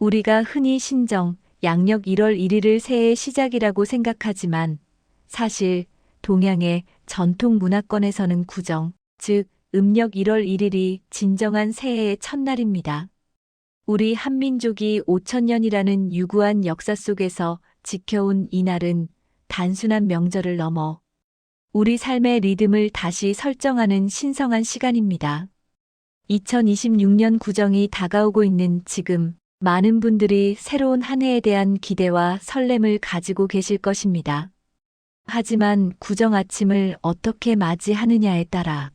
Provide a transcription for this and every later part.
우리가 흔히 신정, 양력 1월 1일을 새해의 시작이라고 생각하지만 사실 동양의 전통 문화권에서는 구정, 즉 음력 1월 1일이 진정한 새해의 첫날입니다. 우리 한민족이 5천년이라는 유구한 역사 속에서 지켜온 이 날은 단순한 명절을 넘어 우리 삶의 리듬을 다시 설정하는 신성한 시간입니다. 2026년 구정이 다가오고 있는 지금 많은 분들이 새로운 한 해에 대한 기대와 설렘을 가지고 계실 것입니다. 하지만 구정 아침을 어떻게 맞이하느냐에 따라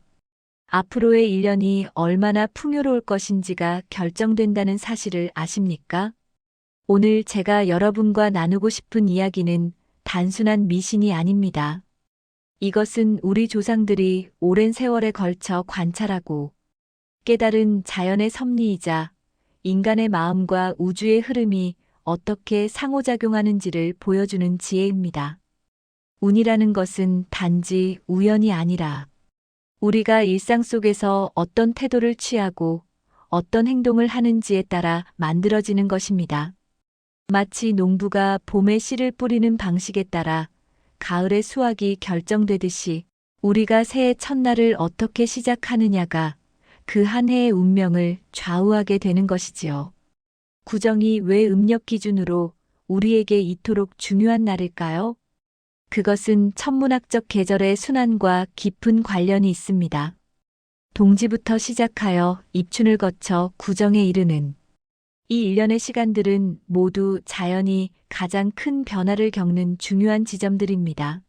앞으로의 1년이 얼마나 풍요로울 것인지가 결정된다는 사실을 아십니까? 오늘 제가 여러분과 나누고 싶은 이야기는 단순한 미신이 아닙니다. 이것은 우리 조상들이 오랜 세월에 걸쳐 관찰하고 깨달은 자연의 섭리이자 인간의 마음과 우주의 흐름이 어떻게 상호작용하는지를 보여주는 지혜입니다. 운이라는 것은 단지 우연이 아니라 우리가 일상 속에서 어떤 태도를 취하고 어떤 행동을 하는지에 따라 만들어지는 것입니다. 마치 농부가 봄에 씨를 뿌리는 방식에 따라 가을의 수확이 결정되듯이 우리가 새해 첫날을 어떻게 시작하느냐가 그 한 해의 운명을 좌우하게 되는 것이지요. 구정이 왜 음력 기준으로 우리에게 이토록 중요한 날일까요? 그것은 천문학적 계절의 순환과 깊은 관련이 있습니다. 동지부터 시작하여 입춘을 거쳐 구정에 이르는 이 일련의 시간들은 모두 자연이 가장 큰 변화를 겪는 중요한 지점들입니다.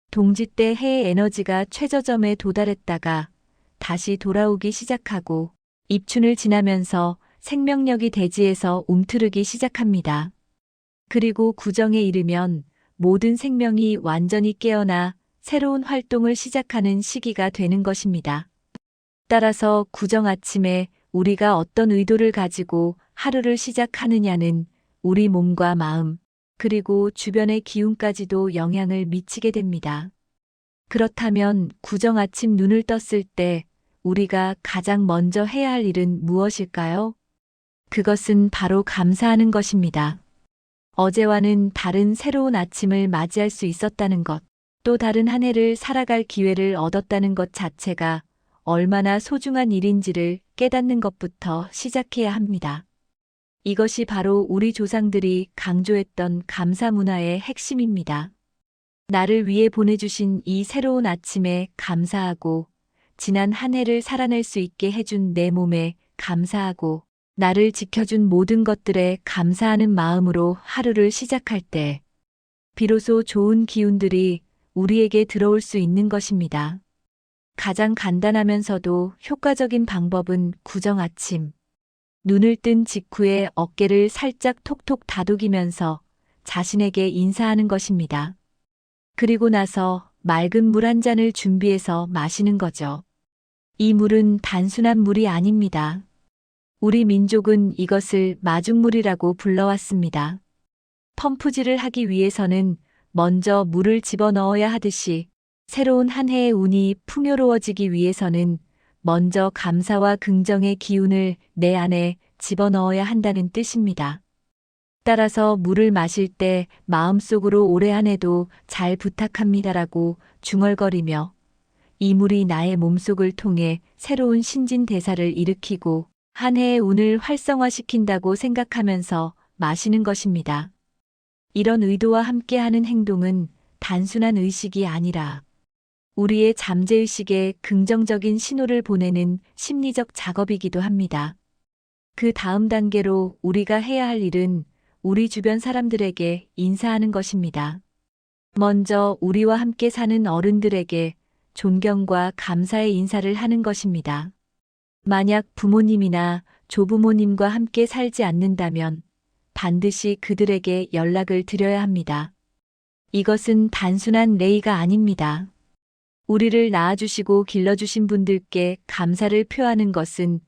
동지 때 해의 에너지가 최저점에 도달했다가 다시 돌아오기 시작하고 입춘을 지나면서 생명력이 대지에서 움트르기 시작합니다. 그리고 구정에 이르면 모든 생명이 완전히 깨어나 새로운 활동을 시작하는 시기가 되는 것입니다. 따라서 구정 아침에 우리가 어떤 의도를 가지고 하루를 시작하느냐는 우리 몸과 마음, 그리고 주변의 기운까지도 영향을 미치게 됩니다. 그렇다면 구정 아침 눈을 떴을 때 우리가 가장 먼저 해야 할 일은 무엇일까요? 그것은 바로 감사하는 것입니다. 어제와는 다른 새로운 아침을 맞이할 수 있었다는 것, 또 다른 한 해를 살아갈 기회를 얻었다는 것 자체가 얼마나 소중한 일인지를 깨닫는 것부터 시작해야 합니다. 이것이 바로 우리 조상들이 강조했던 감사 문화의 핵심입니다. 나를 위해 보내주신 이 새로운 아침에 감사하고 지난 한 해를 살아낼 수 있게 해준 내 몸에 감사하고 나를 지켜준 모든 것들에 감사하는 마음으로 하루를 시작할 때 비로소 좋은 기운들이 우리에게 들어올 수 있는 것입니다. 가장 간단하면서도 효과적인 방법은 구정 아침. 눈을 뜬 직후에 어깨를 살짝 톡톡 다독이면서 자신에게 인사하는 것입니다. 그리고 나서 맑은 물 한 잔을 준비해서 마시는 거죠. 이 물은 단순한 물이 아닙니다. 우리 민족은 이것을 마중물이라고 불러왔습니다. 펌프질을 하기 위해서는 먼저 물을 집어넣어야 하듯이 새로운 한 해의 운이 풍요로워지기 위해서는 먼저 감사와 긍정의 기운을 내 안에 집어넣어야 한다는 뜻입니다. 따라서 물을 마실 때 마음속으로 올해 한 해도 잘 부탁합니다라고 중얼거리며 이 물이 나의 몸속을 통해 새로운 신진대사를 일으키고 한 해의 운을 활성화시킨다고 생각하면서 마시는 것입니다. 이런 의도와 함께하는 행동은 단순한 의식이 아니라 우리의 잠재의식에 긍정적인 신호를 보내는 심리적 작업이기도 합니다. 그 다음 단계로 우리가 해야 할 일은 우리 주변 사람들에게 인사하는 것입니다. 먼저 우리와 함께 사는 어른들에게 존경과 감사의 인사를 하는 것입니다. 만약 부모님이나 조부모님과 함께 살지 않는다면 반드시 그들에게 연락을 드려야 합니다. 이것은 단순한礼가 아닙니다. 우리를 낳아주시고 길러주신 분들께 감사를 표하는 것은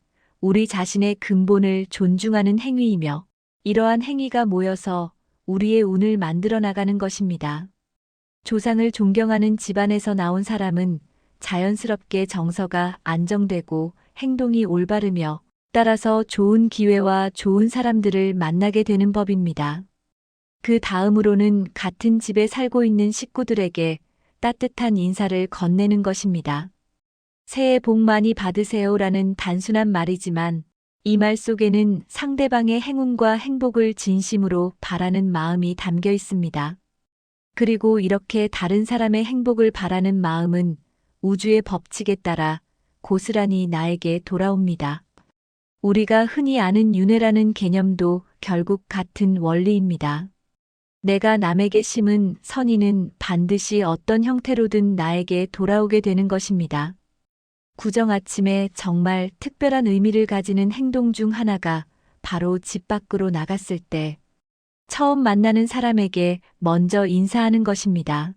우리 자신의 근본을 존중하는 행위이며 이러한 행위가 모여서 우리의 운을 만들어 나가는 것입니다. 조상을 존경하는 집안에서 나온 사람은 자연스럽게 정서가 안정되고 행동이 올바르며 따라서 좋은 기회와 좋은 사람들을 만나게 되는 법입니다. 그 다음으로는 같은 집에 살고 있는 식구들에게 따뜻한 인사를 건네는 것입니다. 새해 복 많이 받으세요라는 단순한 말이지만 이 말 속에는 상대방의 행운과 행복을 진심으로 바라는 마음이 담겨 있습니다. 그리고 이렇게 다른 사람의 행복을 바라는 마음은 우주의 법칙에 따라 고스란히 나에게 돌아옵니다. 우리가 흔히 아는 윤회라는 개념도 결국 같은 원리입니다. 내가 남에게 심은 선의는 반드시 어떤 형태로든 나에게 돌아오게 되는 것입니다. 구정 아침에 정말 특별한 의미를 가지는 행동 중 하나가 바로 집 밖으로 나갔을 때 처음 만나는 사람에게 먼저 인사하는 것입니다.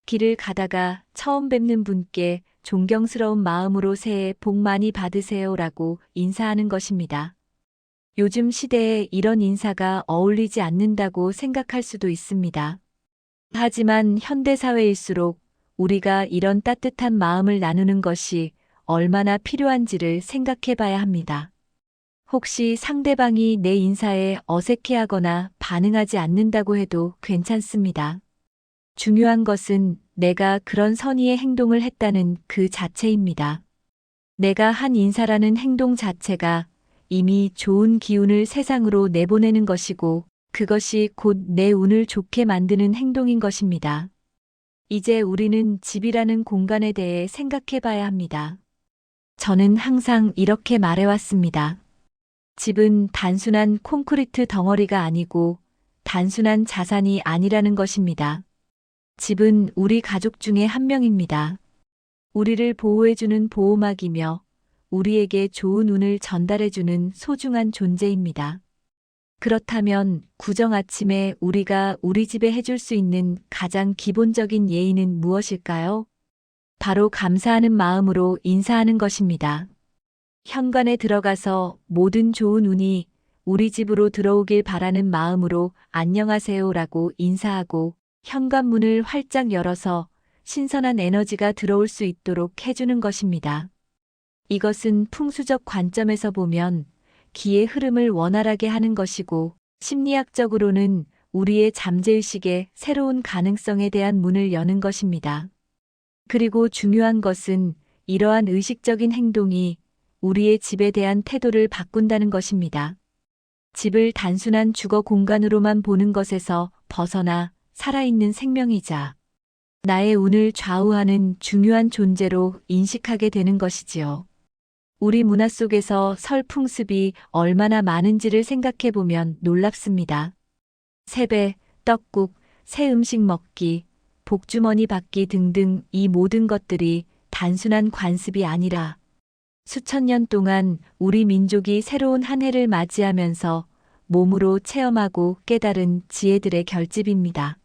길을 가다가 처음 뵙는 분께 존경스러운 마음으로 새해 복 많이 받으세요라고 인사하는 것입니다. 요즘 시대에 이런 인사가 어울리지 않는다고 생각할 수도 있습니다. 하지만 현대사회일수록 우리가 이런 따뜻한 마음을 나누는 것이 얼마나 필요한지를 생각해 봐야 합니다. 혹시 상대방이 내 인사에 어색해하거나 반응하지 않는다고 해도 괜찮습니다. 중요한 것은 내가 그런 선의의 행동을 했다는 그 자체입니다. 내가 한 인사라는 행동 자체가 이미 좋은 기운을 세상으로 내보내는 것이고 그것이 곧 내 운을 좋게 만드는 행동인 것입니다. 이제 우리는 집이라는 공간에 대해 생각해 봐야 합니다. 저는 항상 이렇게 말해왔습니다. 집은 단순한 콘크리트 덩어리가 아니고 단순한 자산이 아니라는 것입니다. 집은 우리 가족 중에 한 명입니다. 우리를 보호해주는 보호막이며 우리에게 좋은 운을 전달해주는 소중한 존재입니다. 그렇다면 구정 아침에 우리가 우리 집에 해줄 수 있는 가장 기본적인 예의는 무엇일까요? 바로 감사하는 마음으로 인사하는 것입니다. 현관에 들어가서 모든 좋은 운이 우리 집으로 들어오길 바라는 마음으로 안녕하세요라고 인사하고 현관문을 활짝 열어서 신선한 에너지가 들어올 수 있도록 해주는 것입니다. 이것은 풍수적 관점에서 보면 기의 흐름을 원활하게 하는 것이고 심리학적으로는 우리의 잠재의식의 새로운 가능성에 대한 문을 여는 것입니다. 그리고 중요한 것은 이러한 의식적인 행동이 우리의 집에 대한 태도를 바꾼다는 것입니다. 집을 단순한 주거 공간으로만 보는 것에서 벗어나 살아있는 생명이자 나의 운을 좌우하는 중요한 존재로 인식하게 되는 것이지요. 우리 문화 속에서 설 풍습이 얼마나 많은지를 생각해 보면 놀랍습니다. 세배, 떡국, 새 음식 먹기, 복주머니 받기 등등 이 모든 것들이 단순한 관습이 아니라 수천 년 동안 우리 민족이 새로운 한 해를 맞이하면서 몸으로 체험하고 깨달은 지혜들의 결집입니다.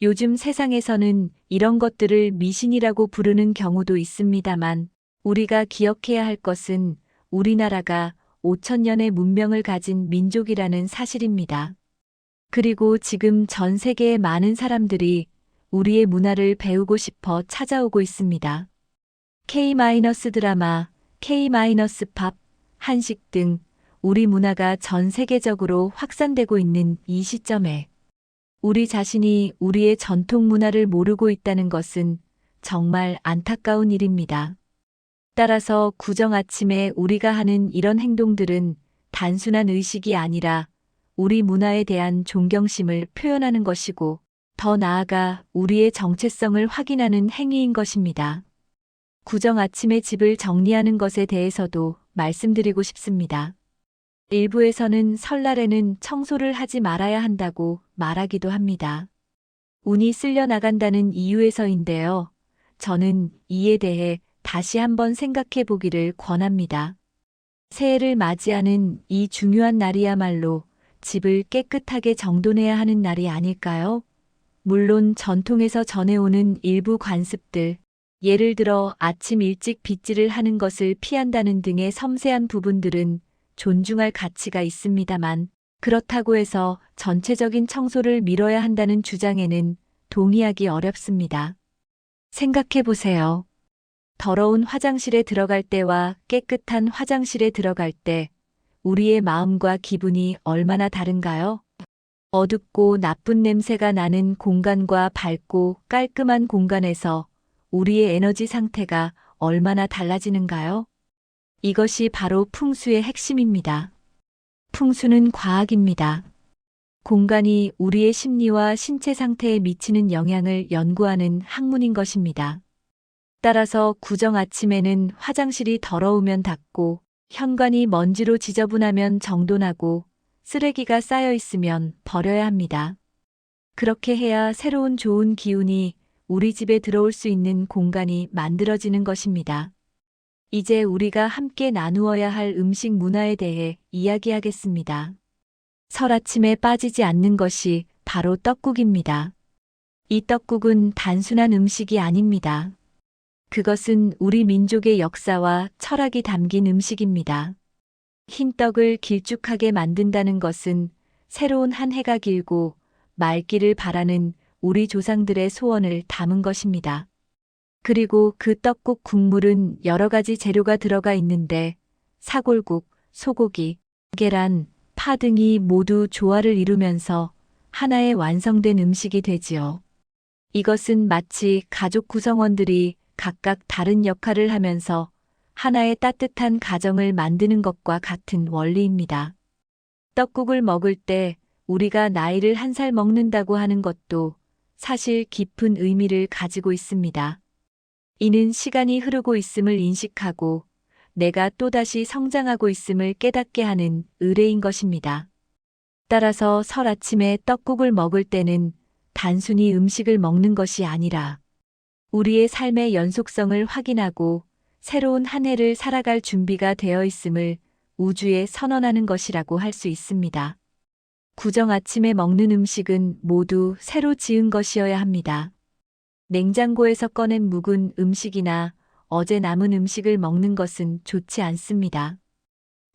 요즘 세상에서는 이런 것들을 미신이라고 부르는 경우도 있습니다만 우리가 기억해야 할 것은 우리나라가 5,000년의 문명을 가진 민족이라는 사실입니다. 그리고 지금 전 세계의 많은 사람들이 우리의 문화를 배우고 싶어 찾아오고 있습니다. K-드라마, K-팝, 한식 등 우리 문화가 전 세계적으로 확산되고 있는 이 시점에 우리 자신이 우리의 전통 문화를 모르고 있다는 것은 정말 안타까운 일입니다. 따라서 구정 아침에 우리가 하는 이런 행동들은 단순한 의식이 아니라 우리 문화에 대한 존경심을 표현하는 것이고 더 나아가 우리의 정체성을 확인하는 행위인 것입니다. 구정 아침에 집을 정리하는 것에 대해서도 말씀드리고 싶습니다. 일부에서는 설날에는 청소를 하지 말아야 한다고 말하기도 합니다. 운이 쓸려 나간다는 이유에서인데요. 저는 이에 대해 다시 한번 생각해 보기를 권합니다. 새해를 맞이하는 이 중요한 날이야말로 집을 깨끗하게 정돈해야 하는 날이 아닐까요? 물론 전통에서 전해오는 일부 관습들, 예를 들어 아침 일찍 빗질을 하는 것을 피한다는 등의 섬세한 부분들은 존중할 가치가 있습니다만 그렇다고 해서 전체적인 청소를 미뤄야 한다는 주장에는 동의하기 어렵습니다. 생각해 보세요. 더러운 화장실에 들어갈 때와 깨끗한 화장실에 들어갈 때 우리의 마음과 기분이 얼마나 다른가요? 어둡고 나쁜 냄새가 나는 공간과 밝고 깔끔한 공간에서 우리의 에너지 상태가 얼마나 달라지는가요? 이것이 바로 풍수의 핵심입니다. 풍수는 과학입니다. 공간이 우리의 심리와 신체 상태에 미치는 영향을 연구하는 학문인 것입니다. 따라서 구정 아침에는 화장실이 더러우면 닦고, 현관이 먼지로 지저분하면 정돈하고, 쓰레기가 쌓여 있으면 버려야 합니다. 그렇게 해야 새로운 좋은 기운이 우리 집에 들어올 수 있는 공간이 만들어지는 것입니다. 이제 우리가 함께 나누어야 할 음식 문화에 대해 이야기하겠습니다. 설 아침에 빠지지 않는 것이 바로 떡국입니다. 이 떡국은 단순한 음식이 아닙니다. 그것은 우리 민족의 역사와 철학이 담긴 음식입니다. 흰 떡을 길쭉하게 만든다는 것은 새로운 한 해가 길고 맑기를 바라는 우리 조상들의 소원을 담은 것입니다. 그리고 그 떡국 국물은 여러 가지 재료가 들어가 있는데 사골국, 소고기, 계란, 파 등이 모두 조화를 이루면서 하나의 완성된 음식이 되지요. 이것은 마치 가족 구성원들이 각각 다른 역할을 하면서 하나의 따뜻한 가정을 만드는 것과 같은 원리입니다. 떡국을 먹을 때 우리가 나이를 한 살 먹는다고 하는 것도 사실 깊은 의미를 가지고 있습니다. 이는 시간이 흐르고 있음을 인식하고 내가 또다시 성장하고 있음을 깨닫게 하는 의례인 것입니다. 따라서 설 아침에 떡국을 먹을 때는 단순히 음식을 먹는 것이 아니라 우리의 삶의 연속성을 확인하고 새로운 한 해를 살아갈 준비가 되어 있음을 우주에 선언하는 것이라고 할 수 있습니다. 구정 아침에 먹는 음식은 모두 새로 지은 것이어야 합니다. 냉장고에서 꺼낸 묵은 음식이나 어제 남은 음식을 먹는 것은 좋지 않습니다.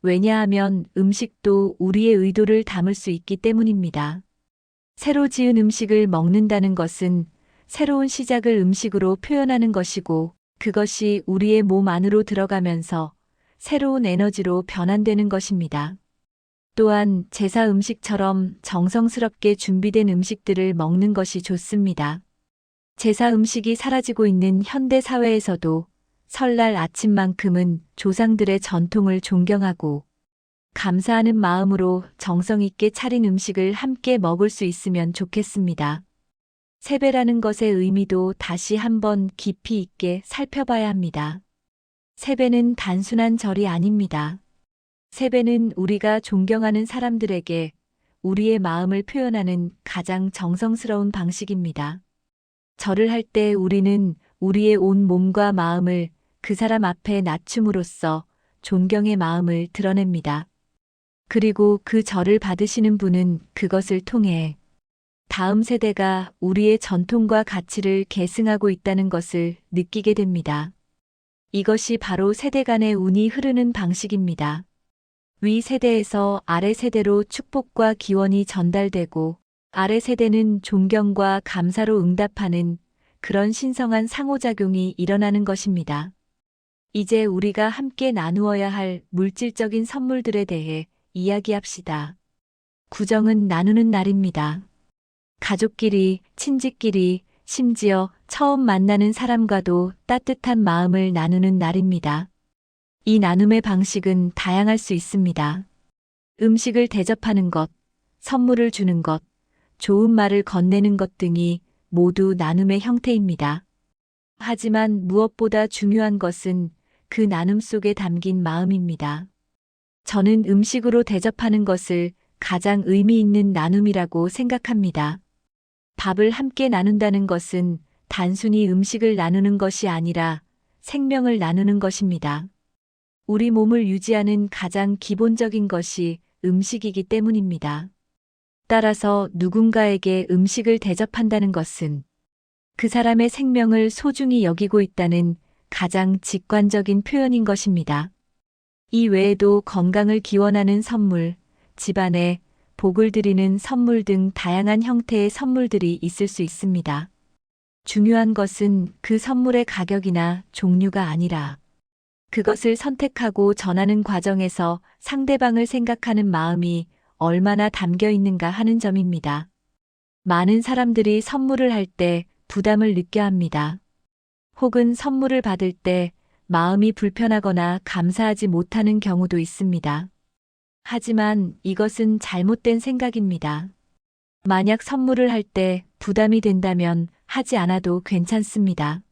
왜냐하면 음식도 우리의 의도를 담을 수 있기 때문입니다. 새로 지은 음식을 먹는다는 것은 새로운 시작을 음식으로 표현하는 것이고 그것이 우리의 몸 안으로 들어가면서 새로운 에너지로 변환되는 것입니다. 또한 제사 음식처럼 정성스럽게 준비된 음식들을 먹는 것이 좋습니다. 제사 음식이 사라지고 있는 현대 사회에서도 설날 아침만큼은 조상들의 전통을 존경하고 감사하는 마음으로 정성 있게 차린 음식을 함께 먹을 수 있으면 좋겠습니다. 세배라는 것의 의미도 다시 한번 깊이 있게 살펴봐야 합니다. 세배는 단순한 절이 아닙니다. 세배는 우리가 존경하는 사람들에게 우리의 마음을 표현하는 가장 정성스러운 방식입니다. 절을 할 때 우리는 우리의 온 몸과 마음을 그 사람 앞에 낮춤으로써 존경의 마음을 드러냅니다. 그리고 그 절을 받으시는 분은 그것을 통해 다음 세대가 우리의 전통과 가치를 계승하고 있다는 것을 느끼게 됩니다. 이것이 바로 세대 간의 운이 흐르는 방식입니다. 위 세대에서 아래 세대로 축복과 기원이 전달되고 아래 세대는 존경과 감사로 응답하는 그런 신성한 상호작용이 일어나는 것입니다. 이제 우리가 함께 나누어야 할 물질적인 선물들에 대해 이야기합시다. 구정은 나누는 날입니다. 가족끼리, 친지끼리, 심지어 처음 만나는 사람과도 따뜻한 마음을 나누는 날입니다. 이 나눔의 방식은 다양할 수 있습니다. 음식을 대접하는 것, 선물을 주는 것, 좋은 말을 건네는 것 등이 모두 나눔의 형태입니다. 하지만 무엇보다 중요한 것은 그 나눔 속에 담긴 마음입니다. 저는 음식으로 대접하는 것을 가장 의미 있는 나눔이라고 생각합니다. 밥을 함께 나눈다는 것은 단순히 음식을 나누는 것이 아니라 생명을 나누는 것입니다. 우리 몸을 유지하는 가장 기본적인 것이 음식이기 때문입니다. 따라서 누군가에게 음식을 대접한다는 것은 그 사람의 생명을 소중히 여기고 있다는 가장 직관적인 표현인 것입니다. 이 외에도 건강을 기원하는 선물, 집안에 복을 드리는 선물 등 다양한 형태의 선물들이 있을 수 있습니다. 중요한 것은 그 선물의 가격이나 종류가 아니라 그것을 선택하고 전하는 과정에서 상대방을 생각하는 마음이 얼마나 담겨 있는가 하는 점입니다. 많은 사람들이 선물을 할 때 부담을 느껴 합니다. 혹은 선물을 받을 때 마음이 불편하거나 감사하지 못하는 경우도 있습니다. 하지만 이것은 잘못된 생각입니다. 만약 선물을 할 때 부담이 된다면 하지 않아도 괜찮습니다.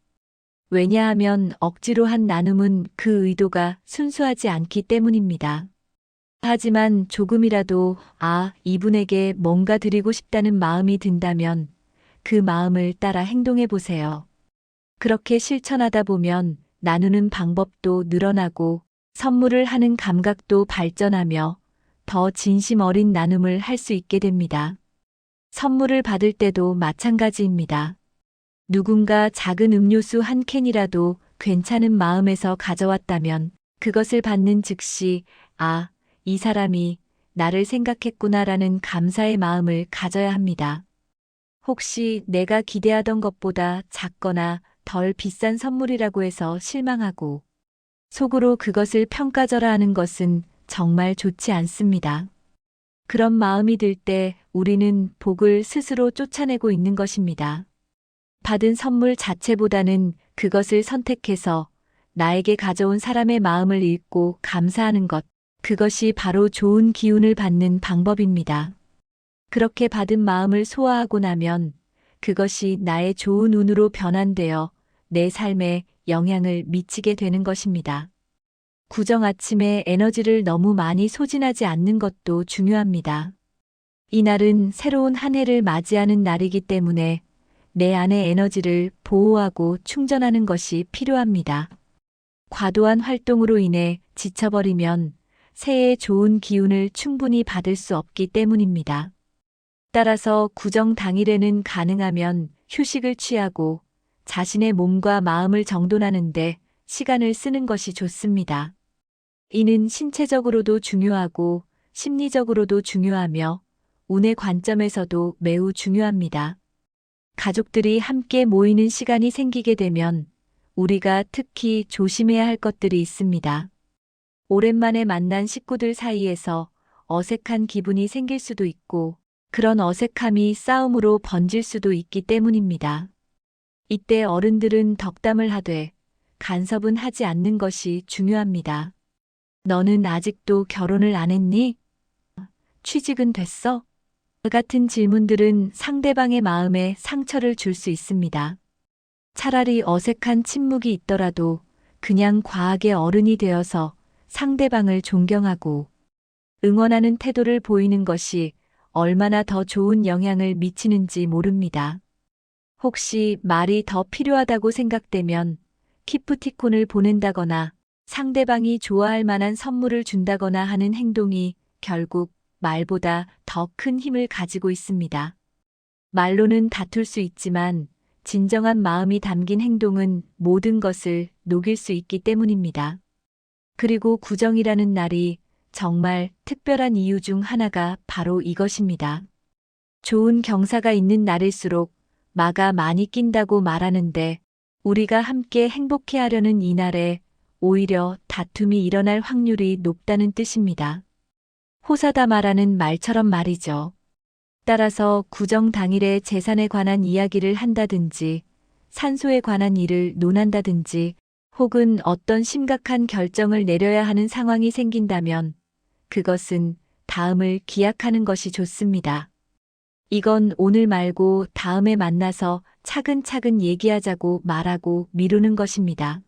왜냐하면 억지로 한 나눔은 그 의도가 순수하지 않기 때문입니다. 하지만 조금이라도 이분에게 뭔가 드리고 싶다는 마음이 든다면 그 마음을 따라 행동해 보세요. 그렇게 실천하다 보면 나누는 방법도 늘어나고 선물을 하는 감각도 발전하며 더 진심 어린 나눔을 할 수 있게 됩니다. 선물을 받을 때도 마찬가지입니다. 누군가 작은 음료수 한 캔이라도 괜찮은 마음에서 가져왔다면 그것을 받는 즉시 이 사람이 나를 생각했구나라는 감사의 마음을 가져야 합니다. 혹시 내가 기대하던 것보다 작거나 덜 비싼 선물이라고 해서 실망하고 속으로 그것을 평가절하하는 것은 정말 좋지 않습니다. 그런 마음이 들 때 우리는 복을 스스로 쫓아내고 있는 것입니다. 받은 선물 자체보다는 그것을 선택해서 나에게 가져온 사람의 마음을 읽고 감사하는 것, 그것이 바로 좋은 기운을 받는 방법입니다. 그렇게 받은 마음을 소화하고 나면 그것이 나의 좋은 운으로 변환되어 내 삶에 영향을 미치게 되는 것입니다. 구정 아침에 에너지를 너무 많이 소진하지 않는 것도 중요합니다. 이날은 새로운 한 해를 맞이하는 날이기 때문에 내 안의 에너지를 보호하고 충전하는 것이 필요합니다. 과도한 활동으로 인해 지쳐버리면 새해의 좋은 기운을 충분히 받을 수 없기 때문입니다. 따라서 구정 당일에는 가능하면 휴식을 취하고 자신의 몸과 마음을 정돈하는데 시간을 쓰는 것이 좋습니다. 이는 신체적으로도 중요하고 심리적으로도 중요하며 운의 관점에서도 매우 중요합니다. 가족들이 함께 모이는 시간이 생기게 되면 우리가 특히 조심해야 할 것들이 있습니다. 오랜만에 만난 식구들 사이에서 어색한 기분이 생길 수도 있고 그런 어색함이 싸움으로 번질 수도 있기 때문입니다. 이때 어른들은 덕담을 하되 간섭은 하지 않는 것이 중요합니다. 너는 아직도 결혼을 안 했니? 취직은 됐어? 같은 질문들은 상대방의 마음에 상처를 줄 수 있습니다. 차라리 어색한 침묵이 있더라도 그냥 과하게 어른이 되어서 상대방을 존경하고 응원하는 태도를 보이는 것이 얼마나 더 좋은 영향을 미치는지 모릅니다. 혹시 말이 더 필요하다고 생각되면 기프티콘을 보낸다거나 상대방이 좋아할 만한 선물을 준다거나 하는 행동이 결국 말보다 더 큰 힘을 가지고 있습니다. 말로는 다툴 수 있지만 진정한 마음이 담긴 행동은 모든 것을 녹일 수 있기 때문입니다. 그리고 구정이라는 날이 정말 특별한 이유 중 하나가 바로 이것입니다. 좋은 경사가 있는 날일수록 마가 많이 낀다고 말하는데 우리가 함께 행복해하려는 이 날에 오히려 다툼이 일어날 확률이 높다는 뜻입니다. 호사다마라는 말처럼 말이죠. 따라서 구정 당일에 재산에 관한 이야기를 한다든지 산소에 관한 일을 논한다든지 혹은 어떤 심각한 결정을 내려야 하는 상황이 생긴다면 그것은 다음을 기약하는 것이 좋습니다. 이건 오늘 말고 다음에 만나서 차근차근 얘기하자고 말하고 미루는 것입니다.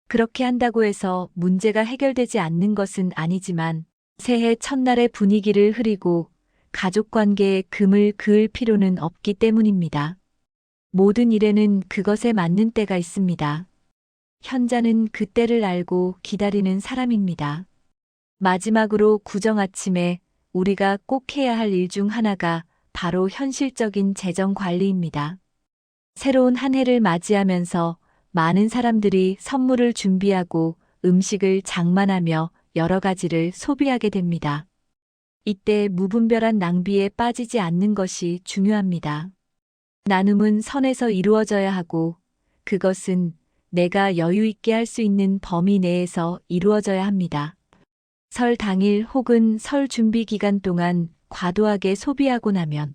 그렇게 한다고 해서 문제가 해결되지 않는 것은 아니지만 새해 첫날의 분위기를 흐리고 가족 관계에 금을 그을 필요는 없기 때문입니다. 모든 일에는 그것에 맞는 때가 있습니다. 현자는 그 때를 알고 기다리는 사람입니다. 마지막으로 구정 아침에 우리가 꼭 해야 할 일 중 하나가 바로 현실적인 재정 관리입니다. 새로운 한 해를 맞이하면서 많은 사람들이 선물을 준비하고 음식을 장만하며 여러 가지를 소비하게 됩니다. 이때 무분별한 낭비에 빠지지 않는 것이 중요합니다. 나눔은 선에서 이루어져야 하고 그것은 내가 여유 있게 할 수 있는 범위 내에서 이루어져야 합니다. 설 당일 혹은 설 준비 기간 동안 과도하게 소비하고 나면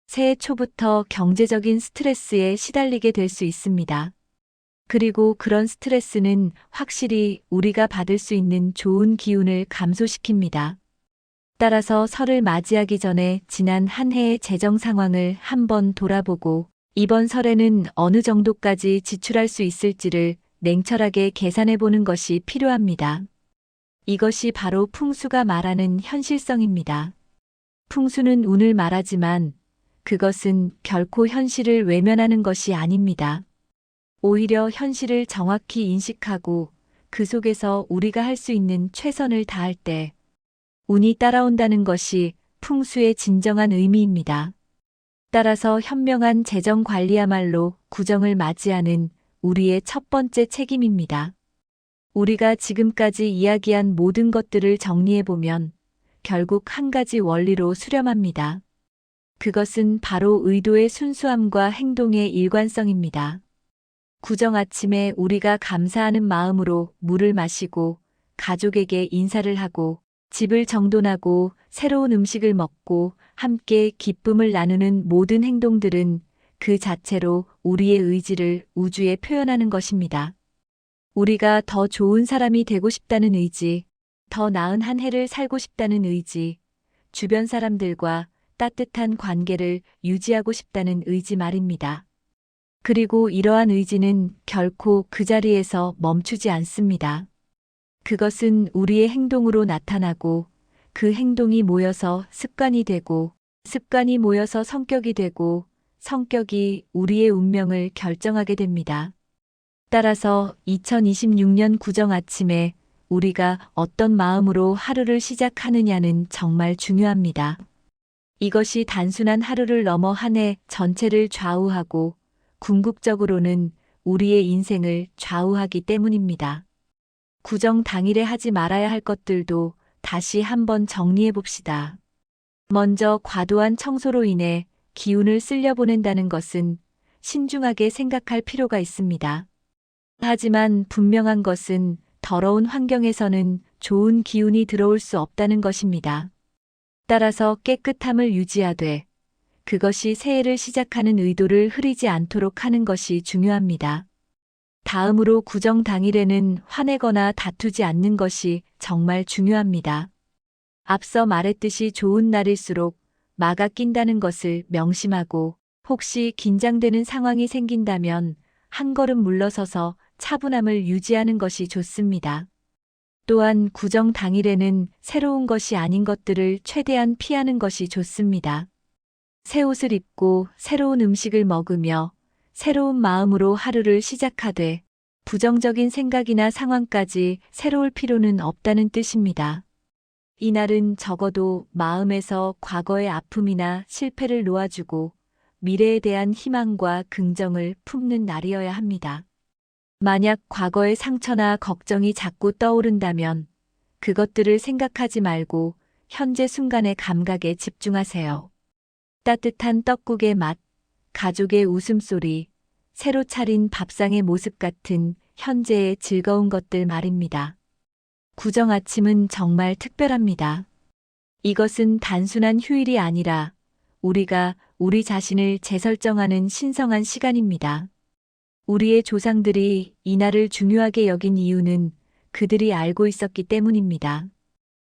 새해 초부터 경제적인 스트레스에 시달리게 될 수 있습니다. 그리고 그런 스트레스는 확실히 우리가 받을 수 있는 좋은 기운을 감소시킵니다. 따라서 설을 맞이하기 전에 지난 한 해의 재정 상황을 한번 돌아보고 이번 설에는 어느 정도까지 지출할 수 있을지를 냉철하게 계산해 보는 것이 필요합니다. 이것이 바로 풍수가 말하는 현실성입니다. 풍수는 운을 말하지만 그것은 결코 현실을 외면하는 것이 아닙니다. 오히려 현실을 정확히 인식하고 그 속에서 우리가 할 수 있는 최선을 다할 때 운이 따라온다는 것이 풍수의 진정한 의미입니다. 따라서 현명한 재정 관리야말로 구정을 맞이하는 우리의 첫 번째 책임입니다. 우리가 지금까지 이야기한 모든 것들을 정리해보면 결국 한 가지 원리로 수렴합니다. 그것은 바로 의도의 순수함과 행동의 일관성입니다. 구정 아침에 우리가 감사하는 마음으로 물을 마시고 가족에게 인사를 하고 집을 정돈하고 새로운 음식을 먹고 함께 기쁨을 나누는 모든 행동들은 그 자체로 우리의 의지를 우주에 표현하는 것입니다. 우리가 더 좋은 사람이 되고 싶다는 의지, 더 나은 한 해를 살고 싶다는 의지, 주변 사람들과 따뜻한 관계를 유지하고 싶다는 의지 말입니다. 그리고 이러한 의지는 결코 그 자리에서 멈추지 않습니다. 그것은 우리의 행동으로 나타나고 그 행동이 모여서 습관이 되고 습관이 모여서 성격이 되고 성격이 우리의 운명을 결정하게 됩니다. 따라서 2026년 구정 아침에 우리가 어떤 마음으로 하루를 시작하느냐는 정말 중요합니다. 이것이 단순한 하루를 넘어 한 해 전체를 좌우하고 궁극적으로는 우리의 인생을 좌우하기 때문입니다. 구정 당일에 하지 말아야 할 것들도 다시 한번 정리해 봅시다. 먼저 과도한 청소로 인해 기운을 쓸려 보낸다는 것은 신중하게 생각할 필요가 있습니다. 하지만 분명한 것은 더러운 환경에서는 좋은 기운이 들어올 수 없다는 것입니다. 따라서 깨끗함을 유지하되 그것이 새해를 시작하는 의도를 흐리지 않도록 하는 것이 중요합니다. 다음으로 구정 당일에는 화내거나 다투지 않는 것이 정말 중요합니다. 앞서 말했듯이 좋은 날일수록 마가 낀다는 것을 명심하고 혹시 긴장되는 상황이 생긴다면 한 걸음 물러서서 차분함을 유지하는 것이 좋습니다. 또한 구정 당일에는 새로운 것이 아닌 것들을 최대한 피하는 것이 좋습니다. 새 옷을 입고 새로운 음식을 먹으며 새로운 마음으로 하루를 시작하되 부정적인 생각이나 상황까지 새로울 필요는 없다는 뜻입니다. 이날은 적어도 마음에서 과거의 아픔이나 실패를 놓아주고 미래에 대한 희망과 긍정을 품는 날이어야 합니다. 만약 과거의 상처나 걱정이 자꾸 떠오른다면 그것들을 생각하지 말고 현재 순간의 감각에 집중하세요. 따뜻한 떡국의 맛, 가족의 웃음소리, 새로 차린 밥상의 모습 같은 현재의 즐거운 것들 말입니다. 구정 아침은 정말 특별합니다. 이것은 단순한 휴일이 아니라 우리가 우리 자신을 재설정하는 신성한 시간입니다. 우리의 조상들이 이날을 중요하게 여긴 이유는 그들이 알고 있었기 때문입니다.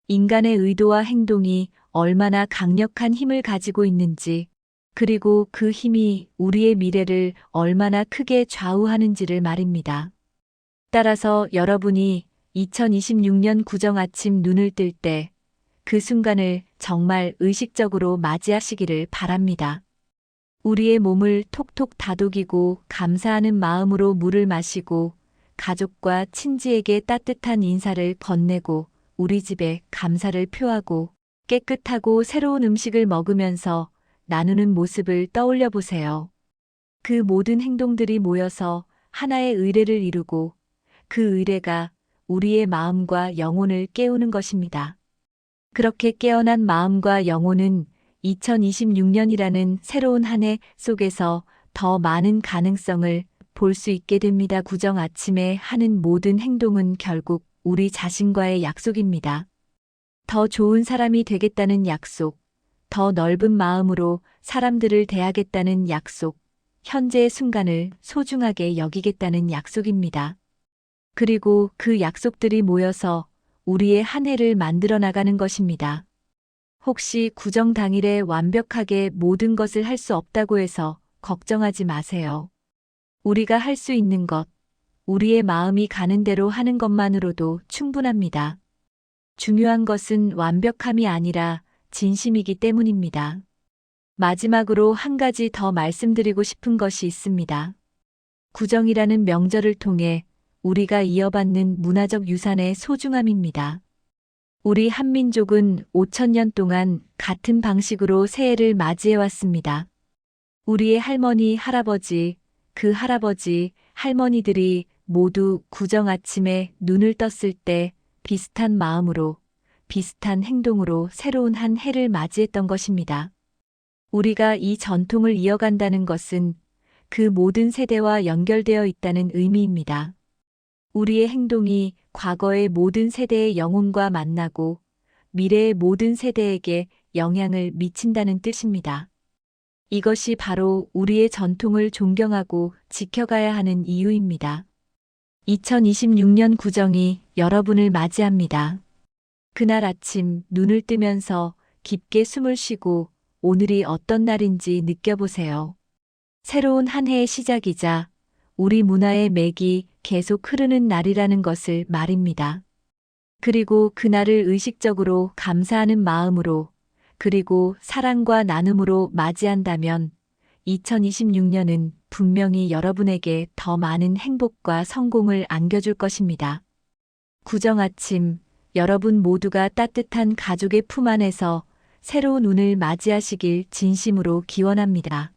인간의 의도와 행동이 얼마나 강력한 힘을 가지고 있는지, 그리고 그 힘이 우리의 미래를 얼마나 크게 좌우하는지를 말입니다. 따라서 여러분이 2026년 구정 아침 눈을 뜰 때 그 순간을 정말 의식적으로 맞이하시기를 바랍니다. 우리의 몸을 톡톡 다독이고 감사하는 마음으로 물을 마시고 가족과 친지에게 따뜻한 인사를 건네고 우리 집에 감사를 표하고 깨끗하고 새로운 음식을 먹으면서 나누는 모습을 떠올려 보세요. 그 모든 행동들이 모여서 하나의 의례를 이루고 그 의례가 우리의 마음과 영혼을 깨우는 것입니다. 그렇게 깨어난 마음과 영혼은 2026년이라는 새로운 한 해 속에서 더 많은 가능성을 볼 수 있게 됩니다. 구정 아침에 하는 모든 행동은 결국 우리 자신과의 약속입니다. 더 좋은 사람이 되겠다는 약속, 더 넓은 마음으로 사람들을 대하겠다는 약속, 현재의 순간을 소중하게 여기겠다는 약속입니다. 그리고 그 약속들이 모여서 우리의 한 해를 만들어 나가는 것입니다. 혹시 구정 당일에 완벽하게 모든 것을 할 수 없다고 해서 걱정하지 마세요. 우리가 할 수 있는 것, 우리의 마음이 가는 대로 하는 것만으로도 충분합니다. 중요한 것은 완벽함이 아니라 진심이기 때문입니다. 마지막으로 한 가지 더 말씀드리고 싶은 것이 있습니다. 구정이라는 명절을 통해 우리가 이어받는 문화적 유산의 소중함입니다. 우리 한민족은 5,000년 동안 같은 방식으로 새해를 맞이해 왔습니다. 우리의 할머니, 할아버지, 그 할아버지, 할머니들이 모두 구정 아침에 눈을 떴을 때 비슷한 마음으로, 비슷한 행동으로 새로운 한 해를 맞이했던 것입니다. 우리가 이 전통을 이어간다는 것은 그 모든 세대와 연결되어 있다는 의미입니다. 우리의 행동이 과거의 모든 세대의 영혼과 만나고 미래의 모든 세대에게 영향을 미친다는 뜻입니다. 이것이 바로 우리의 전통을 존경하고 지켜가야 하는 이유입니다. 2026년 구정이 여러분을 맞이합니다. 그날 아침 눈을 뜨면서 깊게 숨을 쉬고 오늘이 어떤 날인지 느껴보세요. 새로운 한 해의 시작이자 우리 문화의 맥이 계속 흐르는 날이라는 것을 말입니다. 그리고 그날을 의식적으로 감사하는 마음으로 그리고 사랑과 나눔으로 맞이한다면 2026년은 분명히 여러분에게 더 많은 행복과 성공을 안겨줄 것입니다. 구정 아침, 여러분 모두가 따뜻한 가족의 품 안에서 새로운 운을 맞이하시길 진심으로 기원합니다.